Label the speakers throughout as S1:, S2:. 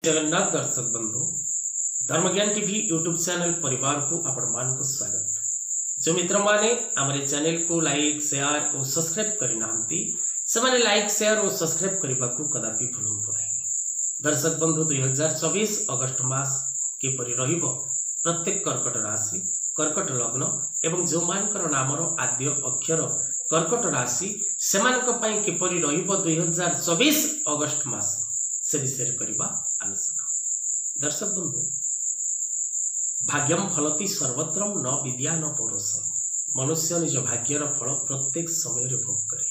S1: जगन्नाथ दर्शक बंधु धर्मज्ञान TV YouTube channel परिवार को आपण मान को स्वागत। जो मित्र माने हमारे चैनल को लाइक शेयर और सब्सक्राइब करना से माने लाइक शेयर और सब्सक्राइब करने को कदापि भूलु नहीं। दर्शक बंधु 2024 अगस्त मास किपरि रहिबो प्रत्येक कर्कट राशि कर्कट लग्न एवं जो मानकर नामर आद्य अक्षर कर्कट राशि सेमानक पई किपरि रहिबो 2024 अगस्त मास से विषय करबा आलोचना। दर्शक बंधु भाग्यम फलति सर्वत्र न विद्या न पौरुषम। मनुष्य निज भाग्यर फल प्रत्येक समय रे भोग करे।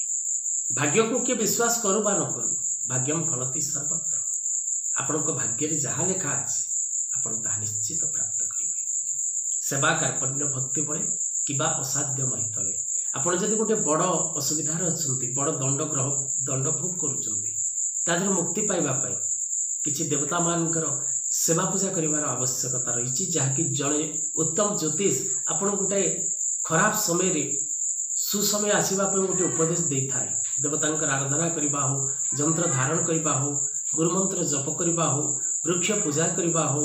S1: भाग्य को के विश्वास करू बा न करू भाग्यम फलति सर्वत्र। आपण को भाग्य रे जहा लेखा अछि आपण ता निश्चित प्राप्त करिवे। सेवा कार्पण्य भक्ति बळे किबा असाध्य महितले आपण जदि गोटे बड़ असुविधा अछंती बड़ दंड भोग करूचंती तादर मुक्ति पाइबा पाई किछि देवता मानकर सेवा पूजा करिवार आवश्यकता रही जहाँकि जड़े उत्तम ज्योतिष आपण गोटे खराब समय रे सुसमय आसीबा पे गोटे उपदेश दे थाए। देवतांकर आराधना करिबा हो यंत्र धारण करिबा हो गुरुमंत्र जप करिबा हो वृक्ष पूजा करिबा हो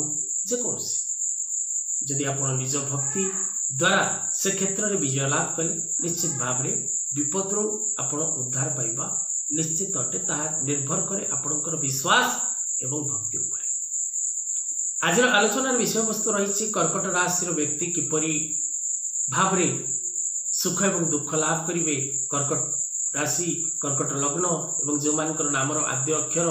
S1: जे कोनसी जदि आपण निज भक्ति द्वारा से क्षेत्र रे विजय लाभ कले निश्चित भाव रे विपद रो आपण उद्धार पाइबा निश्चित अटे ताहा निर्भर करे आपणकर विश्वास एवं भक्ति उपरे। आज आलोचनार विषय वस्तु रही कर्कट राशि व्यक्ति किपरि भाव रे सुख एवं दुख लाभ करिवे। कर्कट राशि कर्कट लग्न एवं जो मानकर नामर आद्य अक्षर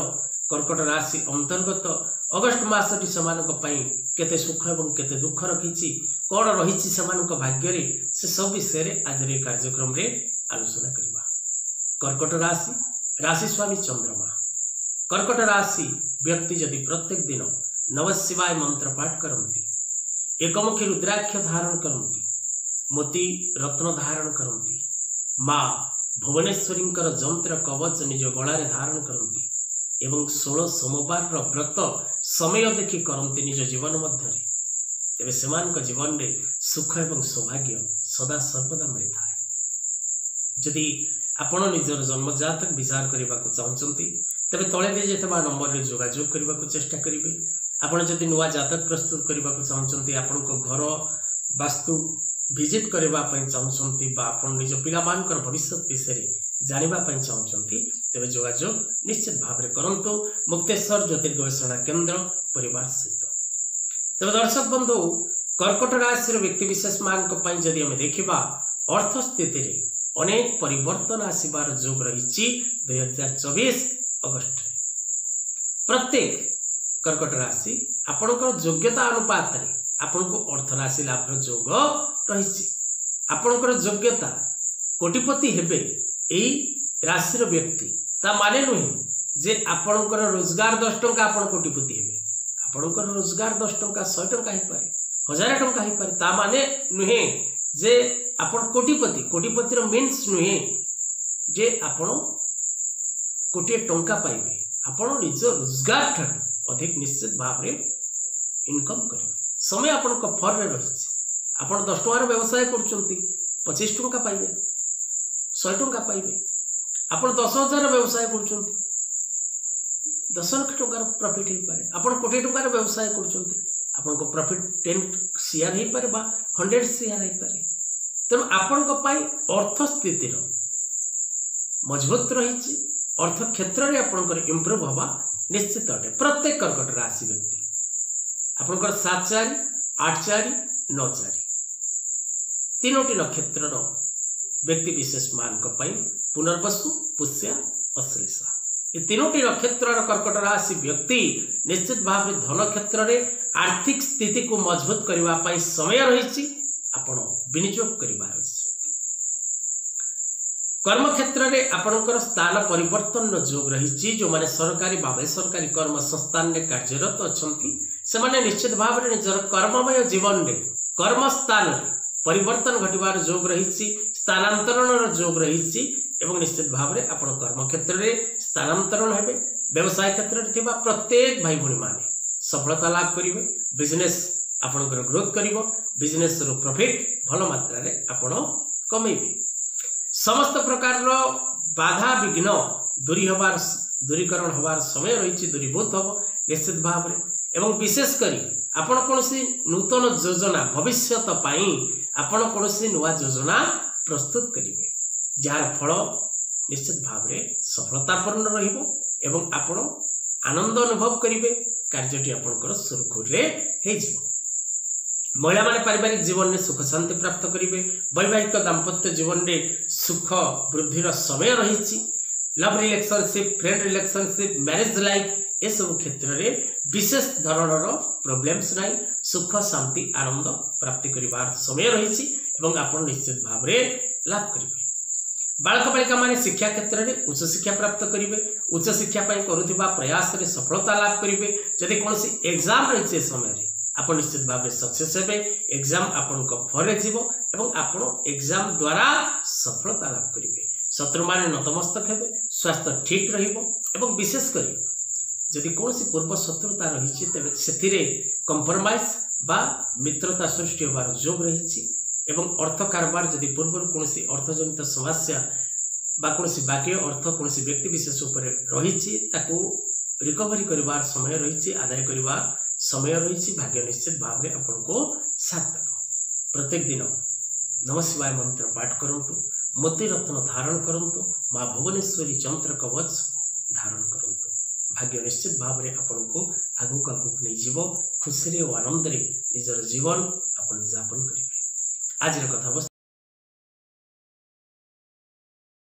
S1: कर्कट राशि अंतर्गत अगस्त मासटी सेमानक पई केते सुख एवं केते दुख रखिछि कोन रहिछि सेमानक भाग्य रे से सब विषय रे आज रे कार्यक्रम रे आलोचना करबा। कर्कट राशि राशि स्वामी चंद्रमा। कर्कट राशि व्यक्ति यदि प्रत्येक दिन नमः शिवाय मंत्र पाठ करती एकमुखी रुद्राक्ष धारण करती मोती रत्न धारण करती माँ भुवनेश्वरी जंत्र कवच निज गलारे धारण करती एवं 16 सोमवार व्रत समय देखि करती निज जीवन मध्य तेरे सेमानक जीवन रे सुख एवं सौभाग्य सदा सर्वदा मिलता है। जदि आपण निजर जन्म जातक विचार करने को चाहते तेरे तले दे जेतबा नंबर रे जोगाजोग करने को चेष्टा करेंगे। आपण जदि नुआ जातक प्रस्तुत करने को चाहते आपण को घर वास्तु विजिट करने चाहते आपण निज पिलामानकर भविष्य विषय जानापी चाहते तेरे जोगाजोग निश्चित भाव में करंतु मुक्तेश्वर ज्योतिर्गवेषणा केन्द्र परिवार सहित। तेज दर्शक बंधु कर्कट राशि व्यक्ति विशेष मान जदि आम देखा अर्थ स्थिति अनेक परिवर्तन आसबार जोग रही 2024 अगस्त। प्रत्येक कर्कट राशि आपणकर योग्यता अनुपात रे आपण को अर्थ राशि लाभ जोग रही। आपणकर योग्यता कोटिपति हेबे एई राशि व्यक्ति ता माने नुहे जे आपणकर रोजगार 10 टंका आपण कोटिपति हेबे। आपणकर रोजगार 10 टंका 100 टंका ही पारे 1000 टंका ही पारे ता माने नुहे जे आपण कोटिपति। कोटिपतिर मीन्स नुहे जे आपण कोटी टंका पाइबे आपण निज रोजगार ठार अधिक निश्चित भाव रे इनकम करेंगे। समय आपण को फर रे रही आपण 10 टंकार व्यवसाय करचंती 25 टंका पाइबे 100 टंका पाइबे। आपण 10,000 व्यवसाय करचंती 10 लाख टंकार प्रॉफिट ही पारे। आपण कोटी टंकार व्यवसाय करचंती आपण को प्रॉफिट 10 शेयर ही पारे बा 100 शेयर ही पारे। तेणु आपण को पाई अर्थ स्थितिर मजबूत रही अर्थ क्षेत्र रे आपनकर इंप्रूव हवा निश्चित अटे। प्रत्येक कर्कट राशि व्यक्ति आपनकर 7-4 8-4 9-4 तीनोटी नक्षत्र व्यक्ति विशेष मान पुनर्वसु पुष्या अश्लेषा ये तीनोटी नक्षत्र कर्कट राशि व्यक्ति निश्चित भाव में धन क्षेत्र में आर्थिक स्थिति को मजबूत करने समय रही आपण विनियोग करिबार अछि। कर्म क्षेत्र में आपणकर स्थान परिवर्तन जोग रही जो माने सरकारी बा बेसरकारी कर्म संस्थान में कार्यरत अछंती से माने निश्चित भाव में निजर कर्ममय जीवन में कर्म स्थान रे परिवर्तन घटिबार जोग रही स्थानांतरण जोग रही एवं निश्चित भाव में आपण कर्म क्षेत्र में स्थानांतरण हेबे। व्यवसाय क्षेत्र में थिबा प्रत्येक भाई भणी माने सफलता लाभ करिवे। बिजनेस आपणकर ग्रोथ करिवो बिजनेस रो प्रॉफिट भल मात्रा रे आपण कमेइबे। समस्त प्रकार बाधा विघ्न दूरीकरण हबार समय रही दूरीभूत हम निश्चित भाव में एवं विशेष करी आपण कोनोसी नूतन योजना भविष्यत पाई आपण कोनोसी नुआ योजना प्रस्तुत करिवे जार फल निश्चित भाव में सफलतापूर्ण रहिबो एवं आपण आनंद अनुभव करिवे कार्यटी आपनकर सुरखुरे हे जिवो। महिला माने पारिवारिक जीवन में सुख शांति प्राप्त करिवे वैवाहिक दाम्पत्य जीवन में सुख वृद्धिर समय रही love relationship friend relationship marriage life ए सब क्षेत्र में विशेष धरणर प्रोब्लेम्स नहीं सुख शांति आनंद प्राप्ति करिवार समय रही आपन निश्चित भाव में लाभ करिवे। बालक बालिका माने शिक्षा क्षेत्र में उच्च शिक्षा प्राप्त करिवे उच्च शिक्षा पाई करुथिबा प्रयास रे सफलता लाभ करिवे जदि कोनोसी एग्जाम रही समय रे आपण निश्चित भाव में सक्सेस हेबे एग्जाम आपण को फरे जीवो एवं आपण एग्जाम द्वारा सफलता लाभ करिवे शत्रु माने नतमस्तक हेबे स्वास्थ्य ठीक रहिबो एवं विशेष करी जदि कोनोसी पूर्व शत्रुता रही तेबे सेथिरे कंप्रोमाइज बा मित्रता सृष्टि होबार जोग रही एवं अर्थ कारोबार जदि पूर्व कोनोसी अर्थजनित समस्या बा कोनोसी बाकी अर्थ कोनोसी व्यक्ति विशेष ऊपर रही ताकू रिकवरी करिवार समय रही आदाय करिवार समय रही भाग्य निश्चित भाव में आपन को साथ देव। प्रत्येक दिन नमः शिवाय मंत्र पाठ करंतु मोती रत्न धारण करंतु माँ भुवनेश्वरी जंत्र कवच धारण करंतु भाग्य निश्चित भाव में आपन को आगुक आगुक नहीं जीव खुशी और आनंद निजर जीवन आपन यापन करेंगे। आज कथा